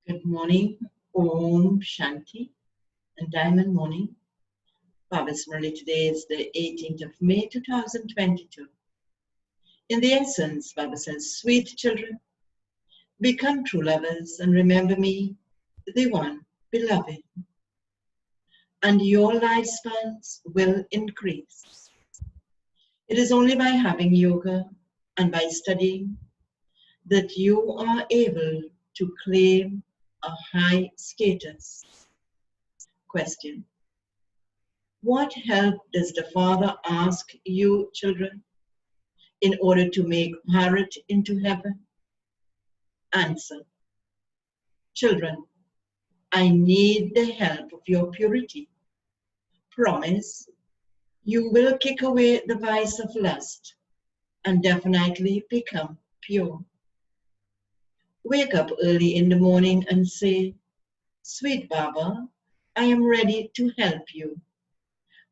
Good morning, Om Shanti, and Diamond Morning. Baba's Murli. Today is the 18th of May 2022. In the essence, Baba says, sweet children, become true lovers and remember me, the one beloved, and your lifespans will increase. It is only by having yoga and by studying that you are able to claim a high status. Question. What help does the Father ask you, children, in order to make Bharat into heaven? Answer. Children, I need the help of your purity. Promise you will kick away the vice of lust and definitely become pure. Wake up early in the morning and say, Sweet Baba, I am ready to help you.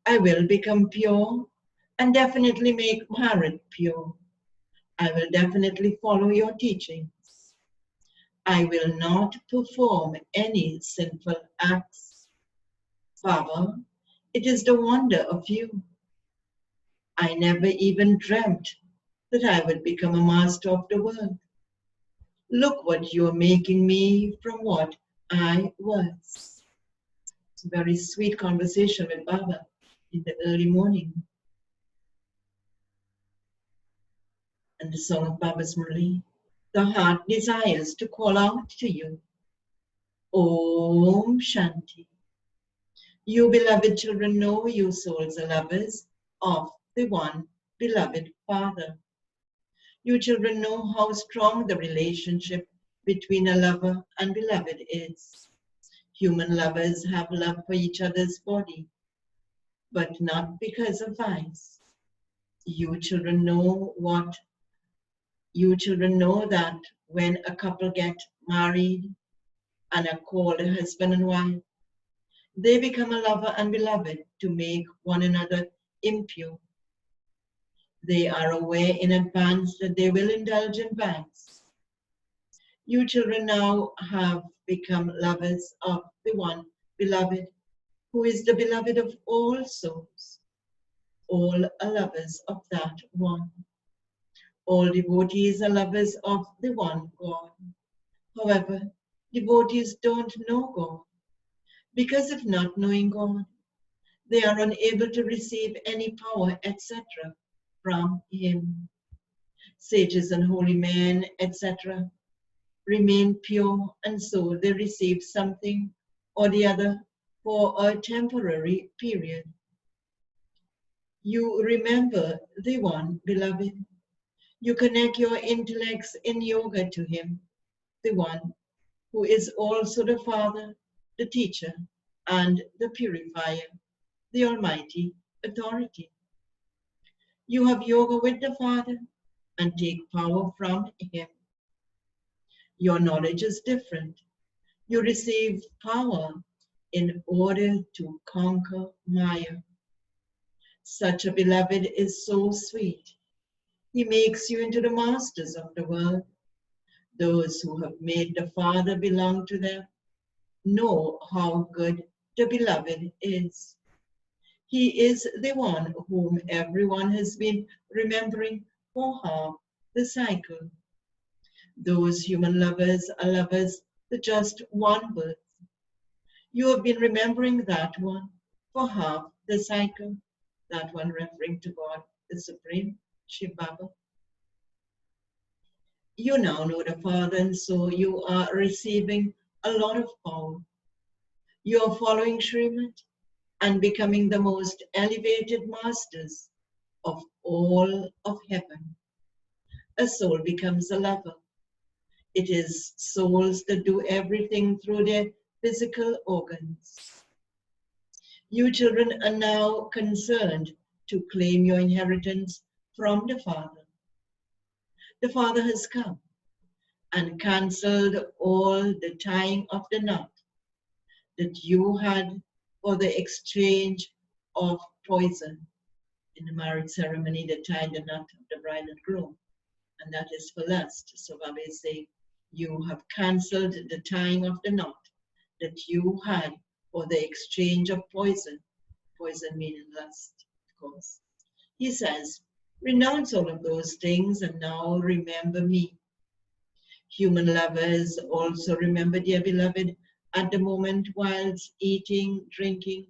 I will become pure and definitely make Bharat pure. I will definitely follow your teachings. I will not perform any sinful acts. Baba, it is the wonder of you. I never even dreamt that I would become a master of the world. Look what you are making me from what I was. It's a very sweet conversation with Baba in the early morning. And the song of Baba's Murli. The heart desires to call out to you. Om Shanti. You beloved children know you souls are lovers of the one beloved Father. You children know how strong the relationship between a lover and beloved is. Human lovers have love for each other's body, but not because of vice. You children know that when a couple get married and are called husband and wife, they become a lover and beloved to make one another impure. They are aware in advance that they will indulge in vice. You children now have become lovers of the one beloved, who is the beloved of all souls. All are lovers of that one. All devotees are lovers of the one God. However, devotees don't know God. Because of not knowing God, they are unable to receive any power, etc. from Him. Sages and holy men, etc. remain pure, and so they receive something or the other for a temporary period. You remember the one beloved. You connect your intellects in yoga to Him, the one who is also the Father, the teacher, and the purifier, the Almighty authority. You have yoga with the Father and take power from Him. Your knowledge is different. You receive power in order to conquer Maya. Such a beloved is so sweet. He makes you into the masters of the world. Those who have made the Father belong to them know how good the beloved is. He is the one whom everyone has been remembering for half the cycle. Those human lovers are lovers for just one birth. You have been remembering that one for half the cycle, that one referring to God, the Supreme, Shiv Baba. You now know the Father, and so you are receiving a lot of power. You are following Srimad and becoming the most elevated masters of all of heaven. A soul becomes a lover. It is souls that do everything through their physical organs. You children are now concerned to claim your inheritance from the Father. The Father has come and cancelled all the tying of the knot that you had for the exchange of poison in the marriage ceremony. They tied the knot of the bride and groom, and that is for lust. So Baba is saying, You have cancelled the tying of the knot that you had for the exchange of poison. Poison meaning lust, of course. He says, renounce all of those things and now remember me. Human lovers also remember their beloved at the moment whilst eating, drinking,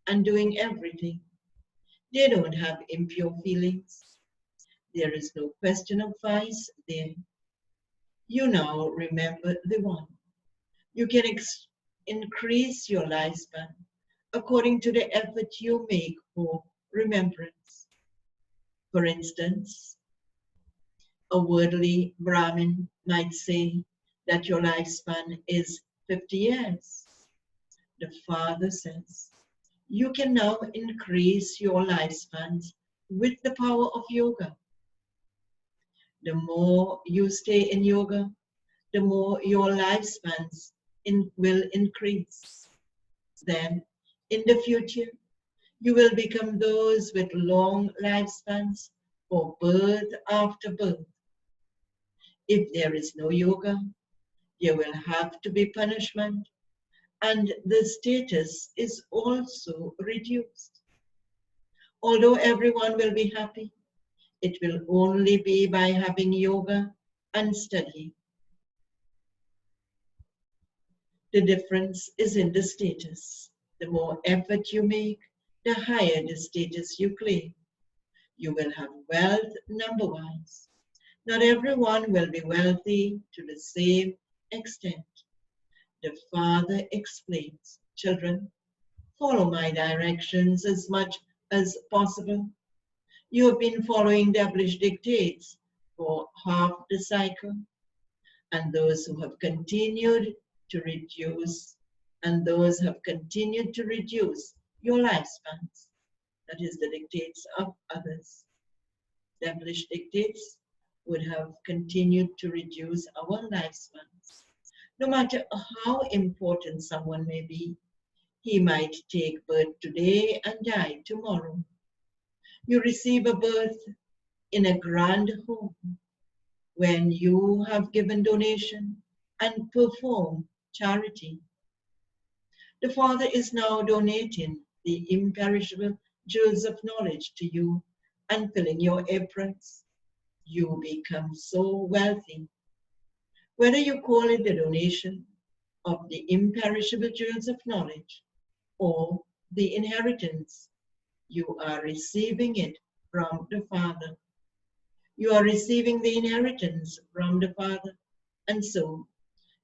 and doing everything. They don't have impure feelings. There is no question of vice there. You now remember the one. You can increase your lifespan according to the effort you make for remembrance. For instance, a worldly Brahmin might say that your lifespan is 50 years. The Father says, you can now increase your lifespans with the power of yoga. The more you stay in yoga, the more your lifespans will increase. Then, in the future, you will become those with long lifespans for birth after birth. If there is no yoga, there will have to be punishment, and the status is also reduced. Although everyone will be happy, it will only be by having yoga and study. The difference is in the status. The more effort you make, the higher the status you claim. You will have wealth number-wise. Not everyone will be wealthy to the same extent. The Father explains, children, follow my directions as much as possible. You have been following devilish dictates for half the cycle, and those who have continued to reduce, your lifespans. That is the dictates of others. Devilish dictates would have continued to reduce our lifespans. No matter how important someone may be, he might take birth today and die tomorrow. You receive a birth in a grand home when you have given donation and performed charity. The Father is now donating the imperishable jewels of knowledge to you and filling your aprons. You become so wealthy. Whether you call it the donation of the imperishable jewels of knowledge or the inheritance, you are receiving it from the Father. You are receiving the inheritance from the Father, and so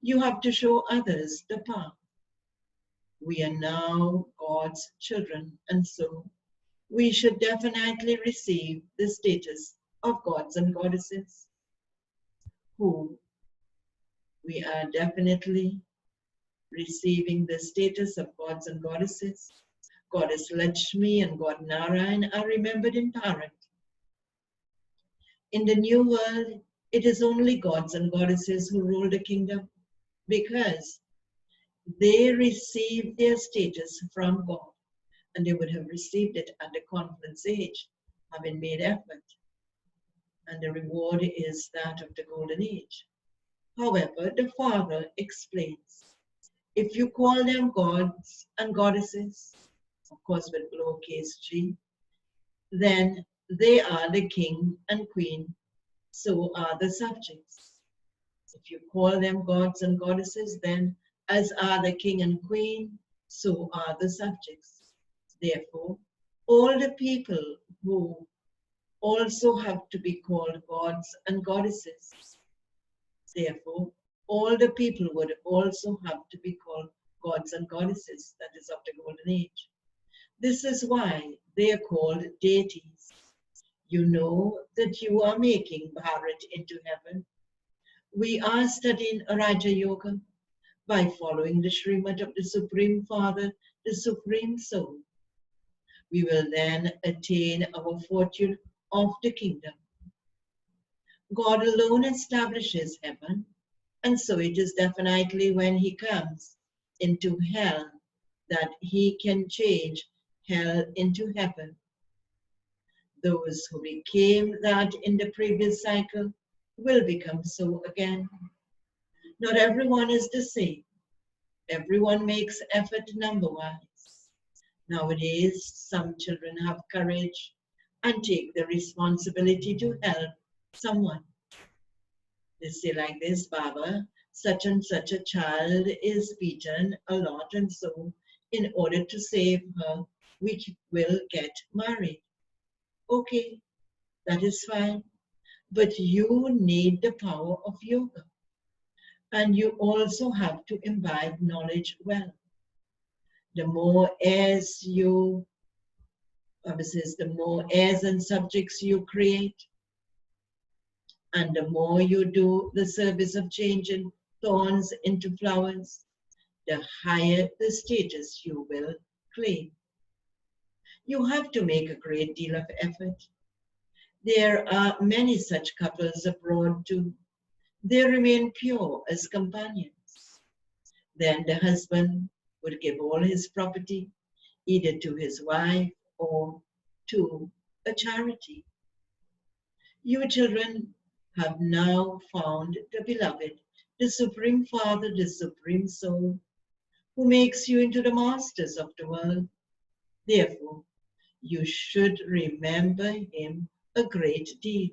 you have to show others the path. We are now God's children, and so we should definitely receive the status of gods and goddesses, who we are definitely receiving the status of gods and goddesses. Goddess Lakshmi and God Narayan are remembered in Bharat. In the new world, it is only gods and goddesses who rule the kingdom because they receive their status from God, and they would have received it at the confluence age, having made effort. And the reward is that of the golden age. However, the Father explains, if you call them gods and goddesses, of course with lowercase g, then they are the king and queen, so are the subjects. If you call them gods and goddesses, then as are the king and queen, so are the subjects. Therefore, all the people who also have to be called gods and goddesses. Therefore, all the people would also have to be called gods and goddesses, that is of the golden age. This is why they are called deities. You know that you are making Bharat into heaven. We are studying Raja Yoga by following the Srimad of the Supreme Father, the Supreme Soul. We will then attain our fortune of the kingdom. God alone establishes heaven, and so it is definitely when he comes into hell that he can change hell into heaven. Those who became that in the previous cycle will become so again. Not everyone is the same. Everyone makes effort number-wise. Nowadays, some children have courage and take the responsibility to help someone. They say like this, Baba, such and such a child is beaten a lot, and so in order to save her, we will get married. Okay, that is fine. But you need the power of yoga. And you also have to imbibe knowledge well. The more heirs you, Baba says, the more heirs and subjects you create, and the more you do the service of changing thorns into flowers, the higher the status you will claim. You have to make a great deal of effort. There are many such couples abroad too. They remain pure as companions. Then the husband would give all his property either to his wife or to a charity. You children have now found the beloved, the Supreme Father, the Supreme Soul, who makes you into the masters of the world. Therefore, you should remember him a great deal.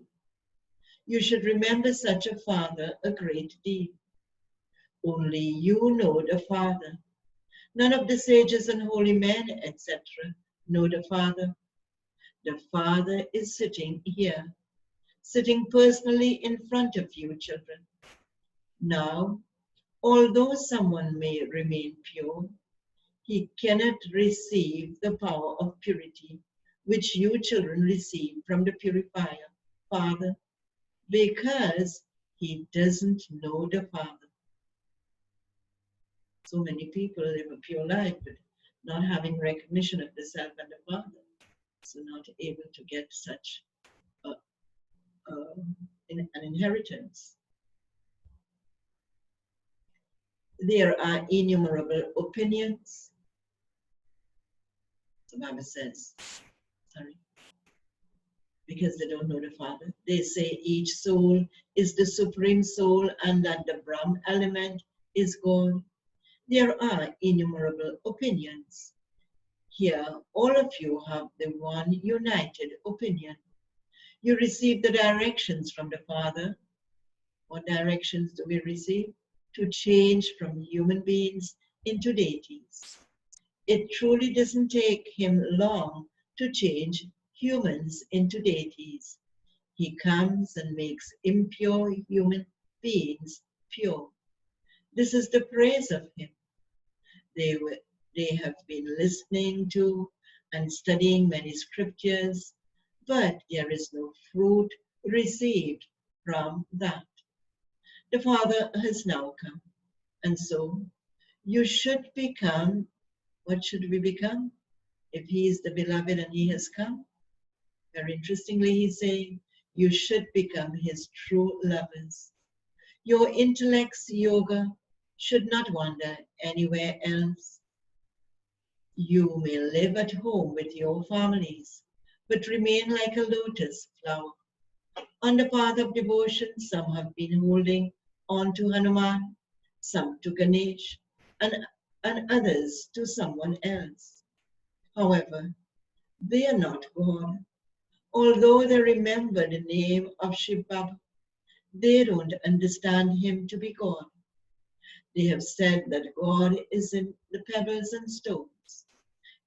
You should remember such a Father a great deal. Only you know the Father. None of the sages and holy men, etc., know the Father. The Father is sitting here, sitting personally in front of you, children. Now, although someone may remain pure, he cannot receive the power of purity which you children receive from the purifier, Father, because he doesn't know the Father. So many people live a pure life, but not having recognition of the Self and the Father, so not able to get such an inheritance. There are innumerable opinions. The Bible says, sorry, because they don't know the Father. They say each soul is the Supreme Soul and that the Brahm element is God. There are innumerable opinions. Here, all of you have the one united opinion. You receive the directions from the Father. What directions do we receive? To change from human beings into deities. It truly doesn't take him long to change humans into deities. He comes and makes impure human beings pure. This is the praise of him. They have been listening to and studying many scriptures, but there is no fruit received from that. The Father has now come, and so you should become, what should we become? If he is the beloved and he has come, very interestingly he's saying, you should become his true lovers. Your intellect's yoga should not wander anywhere else. You may live at home with your families, but remain like a lotus flower. On the path of devotion, some have been holding on to Hanuman, some to Ganesh, and others to someone else. However, they are not God. Although they remember the name of Shiv Baba, they don't understand him to be God. They have said that God is in the pebbles and stones.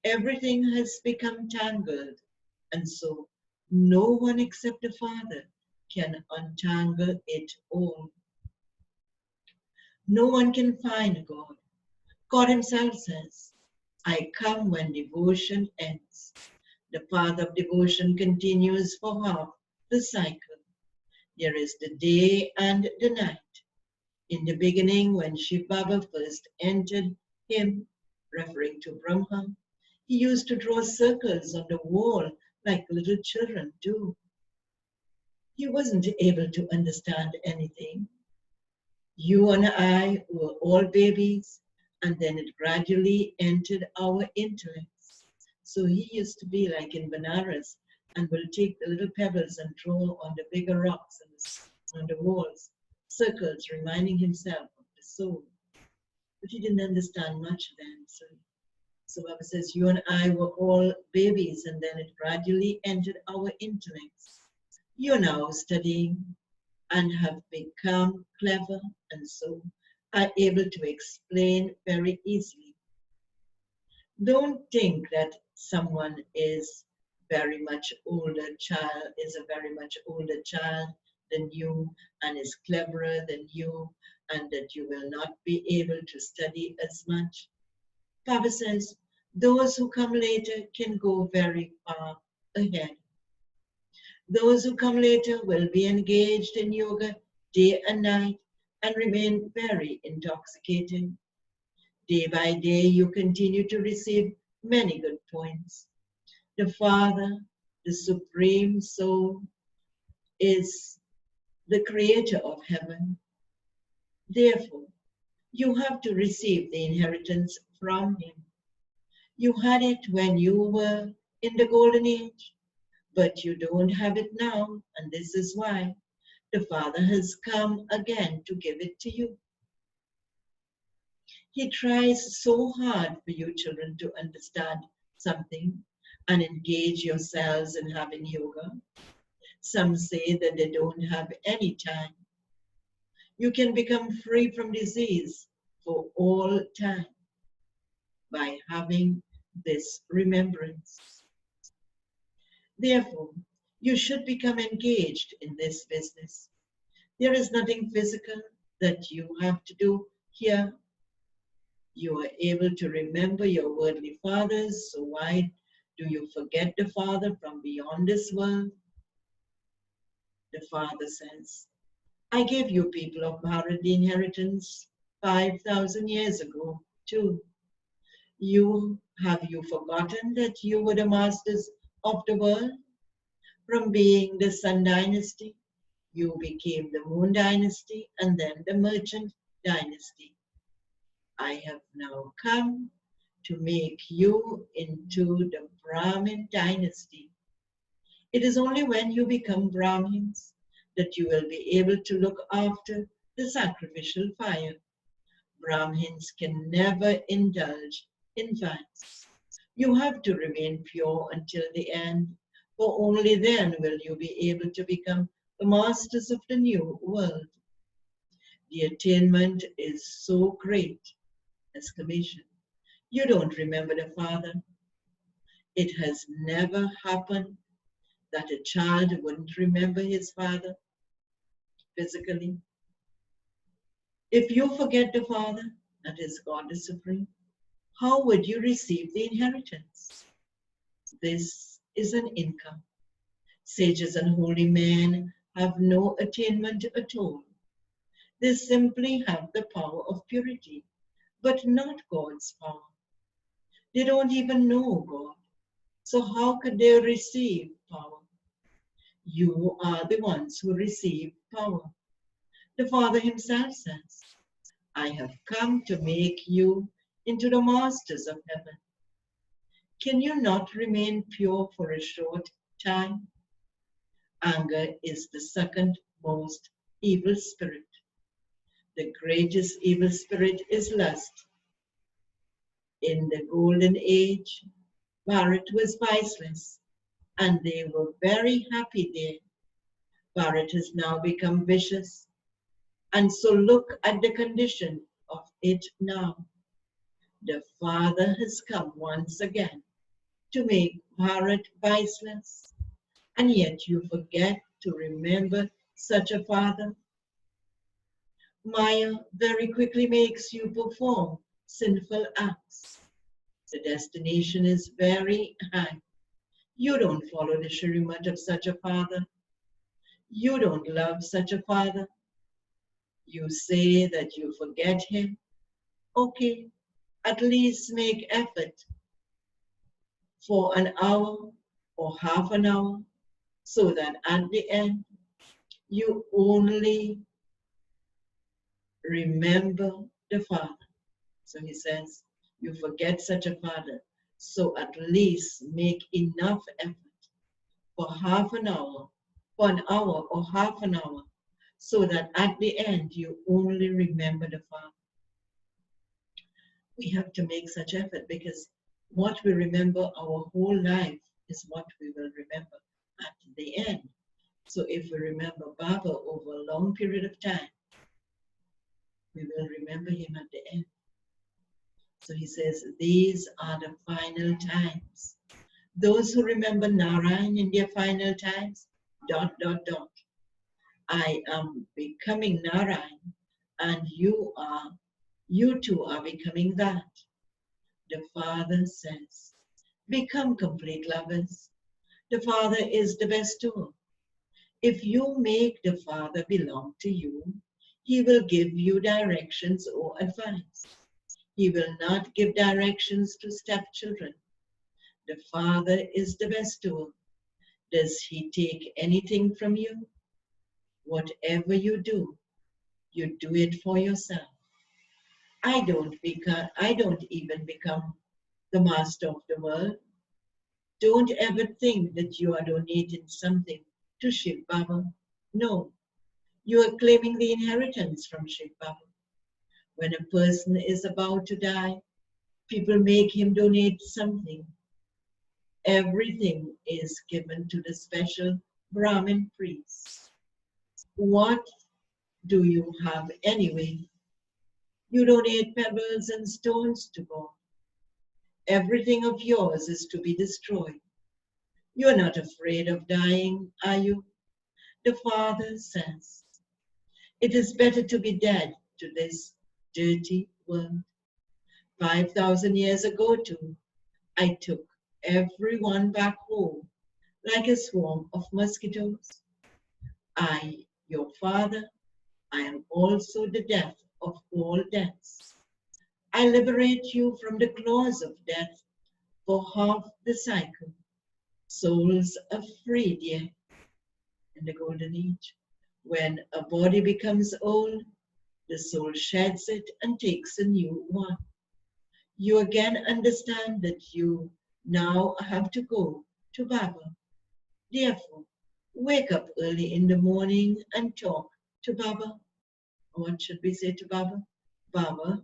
Everything has become tangled, and so no one except the Father can untangle it all. No one can find God. God himself says, I come when devotion ends. The path of devotion continues for half the cycle. There is the day and the night. In the beginning, when Shiv Baba first entered him, referring to Brahma, he used to draw circles on the wall like little children do. He wasn't able to understand anything. You and I were all babies, and then it gradually entered our intellects. So he used to be like in Banaras and will take the little pebbles and draw on the bigger rocks and on the walls, circles reminding himself of soul. But he didn't understand much then. So Baba says, you and I were all babies, and then it gradually entered our intellects. You're now studying and have become clever, and so are able to explain very easily. Don't think that someone is very much older child, is a very much older child than you and is cleverer than you, and that you will not be able to study as much. Baba says, those who come later can go very far ahead. Those who come later will be engaged in yoga day and night and remain very intoxicated. Day by day, you continue to receive many good points. The Father, the Supreme Soul, is the creator of heaven. Therefore, you have to receive the inheritance from him. You had it when you were in the golden age, but you don't have it now, and this is why the Father has come again to give it to you. He tries so hard for you children to understand something and engage yourselves in having yoga. Some say that they don't have any time. You can become free from disease for all time by having this remembrance. Therefore, you should become engaged in this business. There is nothing physical that you have to do here. You are able to remember your worldly fathers, so why do you forget the Father from beyond this world? The Father says, I gave you people of Bharat the inheritance 5,000 years ago too. Have you forgotten that you were the masters of the world? From being the Sun dynasty, you became the Moon dynasty and then the Merchant dynasty. I have now come to make you into the Brahmin dynasty. It is only when you become Brahmins that you will be able to look after the sacrificial fire. Brahmins can never indulge in vice. You have to remain pure until the end, for only then will you be able to become the masters of the new world. The attainment is so great! Exclamation. You don't remember the Father. It has never happened that a child wouldn't remember his father physically. If you forget the Father, that is God the Supreme, how would you receive the inheritance? This is an income. Sages and holy men have no attainment at all. They simply have the power of purity, but not God's power. They don't even know God. So how could they receive power? You are the ones who receive power. The Father himself says, I have come to make you into the masters of heaven. Can you not remain pure for a short time? Anger is the second most evil spirit. The greatest evil spirit is lust. In the golden age, Bharat was viceless, and they were very happy there. Bharat has now become vicious, and so look at the condition of it now. The Father has come once again to make Bharat viceless, and yet you forget to remember such a Father. Maya very quickly makes you perform sinful acts. The destination is very high. You don't follow the Shrimad of such a Father. You don't love such a Father. You say that you forget him. Okay, at least make effort for an hour or half an hour so that at the end you only remember the Father. So he says, you forget such a Father. So at least make enough effort for half an hour, for an hour or half an hour, so that at the end you only remember the Father. We have to make such effort because what we remember our whole life is what we will remember at the end. So if we remember Baba over a long period of time, we will remember him at the end. So he says, these are the final times. Those who remember Narayan in their final times, ... I am becoming Narayan, and you too are becoming that. The Father says, become complete lovers. The Father is the best tool. If you make the Father belong to you, he will give you directions or advice. He will not give directions to stepchildren. The Father is the best tool. Does he take anything from you? Whatever you do it for yourself. I don't even become the master of the world. Don't ever think that you are donating something to Shiv Baba. No, you are claiming the inheritance from Shiv Baba. When a person is about to die, people make him donate something. Everything is given to the special Brahmin priest. What do you have anyway? You donate pebbles and stones to God. Everything of yours is to be destroyed. You're not afraid of dying, are you? The Father says, it is better to be dead to this dirty world. 5,000 years ago too, I took everyone back home like a swarm of mosquitoes. I, your Father, I am also the death of all deaths. I liberate you from the claws of death for half the cycle. Souls are free, dear, in the golden age. When a body becomes old, the soul sheds it and takes a new one. You again understand that you now have to go to Baba. Therefore, wake up early in the morning and talk to Baba. What should we say to Baba? Baba,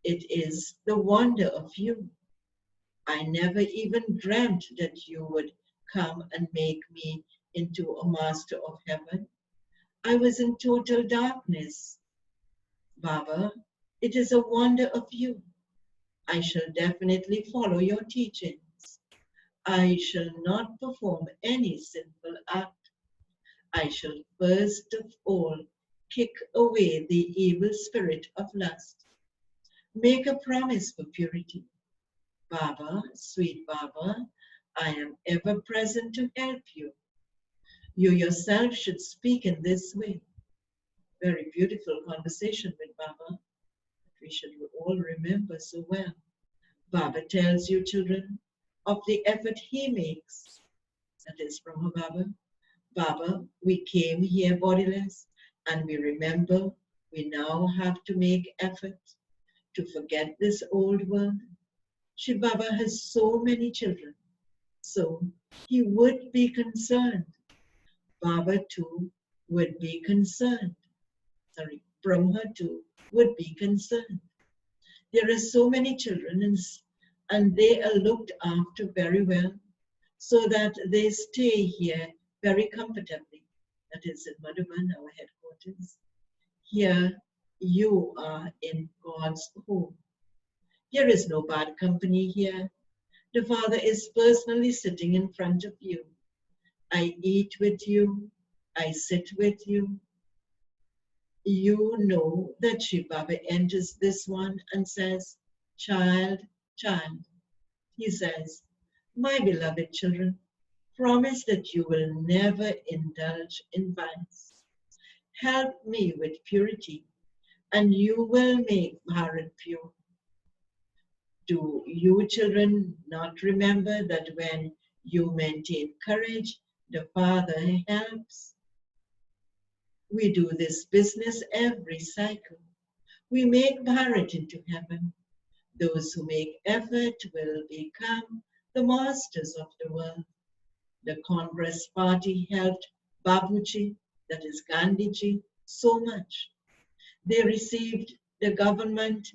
it is the wonder of you. I never even dreamt that you would come and make me into a master of heaven. I was in total darkness. Baba, it is a wonder of you. I shall definitely follow your teachings. I shall not perform any sinful act. I shall first of all kick away the evil spirit of lust. Make a promise for purity. Baba, sweet Baba, I am ever present to help you. You yourself should speak in this way. Very beautiful conversation with Baba. We should all remember so well. Baba tells you, children, of the effort he makes. That is from her Baba. Baba, we came here bodiless, and we remember we now have to make effort to forget this old world. Shiv Baba has so many children, so he would be concerned. Baba too would be concerned. Brahma too would be concerned. There are so many children and they are looked after very well so that they stay here very comfortably. That is in Madhuban, our headquarters. Here you are in God's home. There is no bad company here. The Father is personally sitting in front of you. I eat with you. I sit with you. You know that Shiv Baba enters this one and says, child, child. He says, my beloved children, promise that you will never indulge in vice. Help me with purity, and you will make Bharat pure. Do you children not remember that when you maintain courage, the Father helps? We do this business every cycle. We make Bharat into heaven. Those who make effort will become the masters of the world. The Congress Party helped Babuji, that is Gandhiji, so much. They received the government,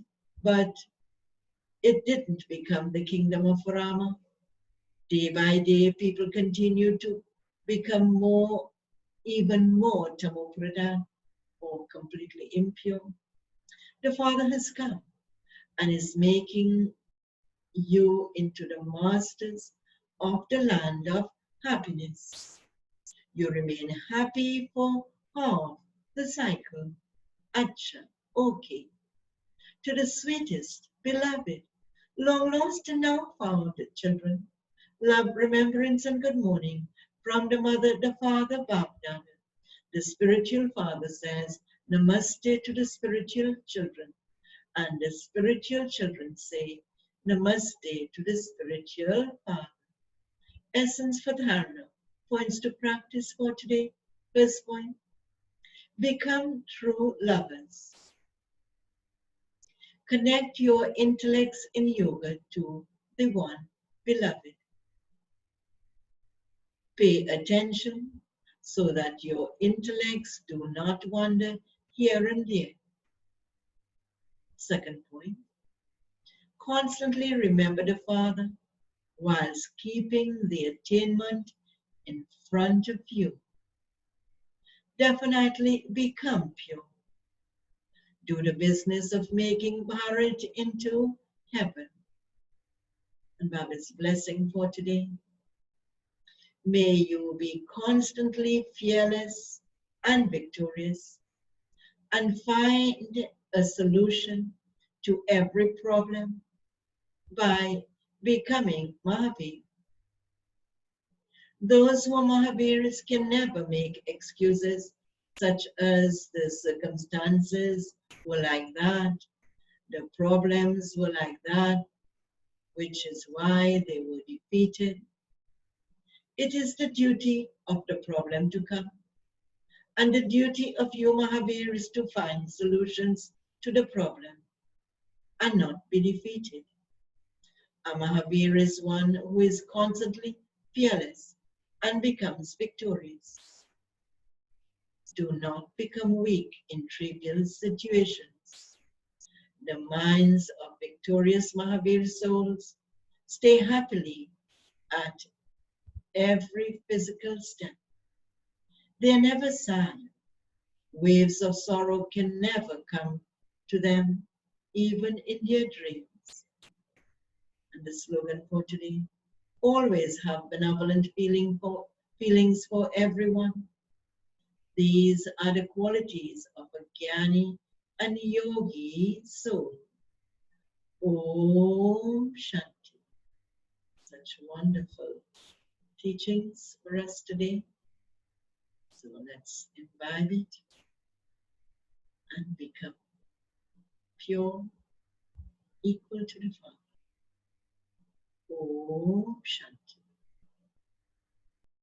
but It didn't become the kingdom of Rama. Day by day, people continue to become even more tamopradan, or completely impure. The Father has come and is making you into the masters of the land of happiness. You remain happy for half the cycle. Acha, okay. To the sweetest, beloved, long lost and now found children, love, remembrance, and good morning from the mother, the father, Bapdada. The spiritual father says, Namaste to the spiritual children, and the spiritual children say, Namaste to the spiritual father. Essence for dharana. Points to practice for today. First point, become true lovers. Connect your intellects in yoga to the one beloved. Pay attention so that your intellects do not wander here and there. Second point, constantly remember the Father whilst keeping the attainment in front of you. Definitely become pure. Do the business of making Bharat into heaven. And Baba's blessing for today. May you be constantly fearless and victorious and find a solution to every problem by becoming Mahavir. Those who are Mahavirs can never make excuses such as the circumstances were like that, the problems were like that, which is why they were defeated. It is the duty of the problem to come. And the duty of you, Mahavir, is to find solutions to the problem and not be defeated. A Mahavir is one who is constantly fearless and becomes victorious. Do not become weak in trivial situations. The minds of victorious Mahavir souls stay happily at every physical step. They are never sad. Waves of sorrow can never come to them, even in their dreams. And the slogan for today, always have benevolent feelings for everyone. These are the qualities of a Jnani and Yogi soul. Om Shanti. Such wonderful teachings for us today. So let's imbibe it and become pure, equal to the Father. Om Shanti.